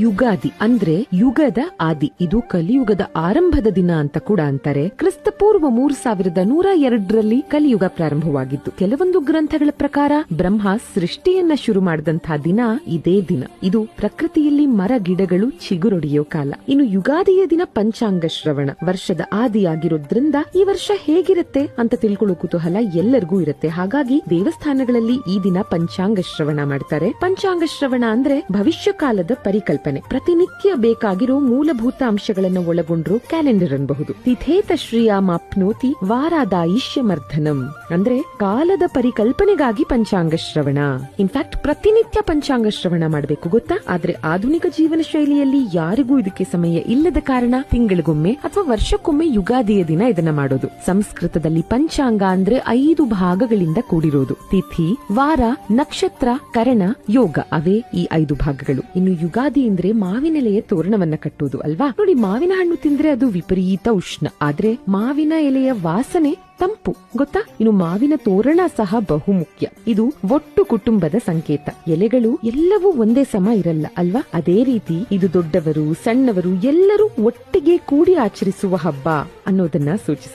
ಯುಗಾದಿ ಅಂದ್ರೆ ಯುಗದ ಆದಿ. ಇದು ಕಲಿಯುಗದ ಆರಂಭದ ದಿನ ಅಂತ ಕೂಡ ಅಂತಾರೆ. ಕ್ರಿಸ್ತಪೂರ್ವ 3102ರಲ್ಲಿ ಕಲಿಯುಗ ಪ್ರಾರಂಭವಾಗಿತ್ತು. ಕೆಲವೊಂದು ಗ್ರಂಥಗಳ ಪ್ರಕಾರ ಬ್ರಹ್ಮ ಸೃಷ್ಟಿಯನ್ನ ಶುರು ಮಾಡಿದಂತಹ ದಿನ ಇದೇ ದಿನ. ಇದು ಪ್ರಕೃತಿಯಲ್ಲಿ ಮರ ಗಿಡಗಳು ಚಿಗುರೊಡೆಯೋ ಕಾಲ. ಇನ್ನು ಯುಗಾದಿಯ ದಿನ ಪಂಚಾಂಗ ಶ್ರವಣ, ವರ್ಷದ ಆದಿಯಾಗಿರೋದ್ರಿಂದ ಈ ವರ್ಷ ಹೇಗಿರುತ್ತೆ ಅಂತ ತಿಳ್ಕೊಳ್ಳೋ ಕುತೂಹಲ ಎಲ್ಲರಿಗೂ ಇರುತ್ತೆ. ಹಾಗಾಗಿ ದೇವಸ್ಥಾನಗಳಲ್ಲಿ ಈ ದಿನ ಪಂಚಾಂಗ ಶ್ರವಣ ಮಾಡ್ತಾರೆ. ಪಂಚಾಂಗ ಶ್ರವಣ ಅಂದ್ರೆ ಭವಿಷ್ಯ ಕಾಲದ ಪರಿಕಲ್ಪನೆ. ಪ್ರತಿನಿತ್ಯ ಬೇಕಾಗಿರೋ ಮೂಲಭೂತ ಅಂಶಗಳನ್ನು ಒಳಗೊಂಡ್ರು ಕ್ಯಾಲೆಂಡರ್ ಅನ್ಬಹುದು. ತಿಥೇತ ಶ್ರೀಯಾಮಾಪ್ನೋತಿ ವಾರಾದಾಯಿಷ್യമರ್ಧನಂ ಅಂದ್ರೆ ಕಾಲದ ಪರಿಕಲ್ಪನೆಗಾಗಿ ಪಂಚಾಂಗ ಶ್ರವಣ. ಇನ್ಫ್ಯಾಕ್ಟ್ ಪ್ರತಿನಿತ್ಯ ಪಂಚಾಂಗ ಶ್ರವಣ ಮಾಡಬೇಕು ಗೊತ್ತಾ. ಆದ್ರೆ ಆಧುನಿಕ ಜೀವನ ಶೈಲಿಯಲ್ಲಿ ಯಾರಿಗೂ ಇದಕ್ಕೆ ಸಮಯ ಇಲ್ಲದ ಕಾರಣ ತಿಂಗಳಿಗೊಮ್ಮೆ ಅಥವಾ ವರ್ಷಕ್ಕೊಮ್ಮೆ ಯುಗಾದಿಯ ದಿನ ಇದನ್ನ ಮಾಡೋದು. ಸಂಸ್ಕೃತದಲ್ಲಿ ಪಂಚಾಂಗ ಅಂದ್ರೆ 5 ಭಾಗಗಳಿಂದ ಕೂಡಿರೋದು. ತಿಥಿ, ವಾರ, ನಕ್ಷತ್ರ, ಕರಣ, ಯೋಗ ಅವೇ ಈ 5 ಭಾಗಗಳು. ಇನ್ನು ಯುಗಾದಿ ಅಂದ್ರೆ ಮಾವಿನೆಲೆಯ ತೋರಣವನ್ನ ಕಟ್ಟುವುದು ಅಲ್ವಾ. ನೋಡಿ, ಮಾವಿನ ಹಣ್ಣು ತಿಂದ್ರೆ ಅದು ವಿಪರೀತ ಉಷ್ಣ, ಆದ್ರೆ ಮಾವಿನ ಎಲೆಯ ವಾಸನೆ ತಂಪು ಗೊತ್ತಾ. ಇನ್ನು ಮಾವಿನ ತೋರಣ ಸಹ ಬಹುಮುಖ್ಯ. ಇದು ಒಟ್ಟು ಕುಟುಂಬದ ಸಂಕೇತ. ಎಲೆಗಳು ಎಲ್ಲವೂ ಒಂದೇ ಸಮ ಇರಲ್ಲ ಅಲ್ವಾ. ಅದೇ ರೀತಿ ಇದು ದೊಡ್ಡವರು ಸಣ್ಣವರು ಎಲ್ಲರೂ ಒಟ್ಟಿಗೆ ಕೂಡಿ ಆಚರಿಸುವ ಹಬ್ಬ ಅನ್ನೋದನ್ನ ಸೂಚಿಸುತ್ತೆ.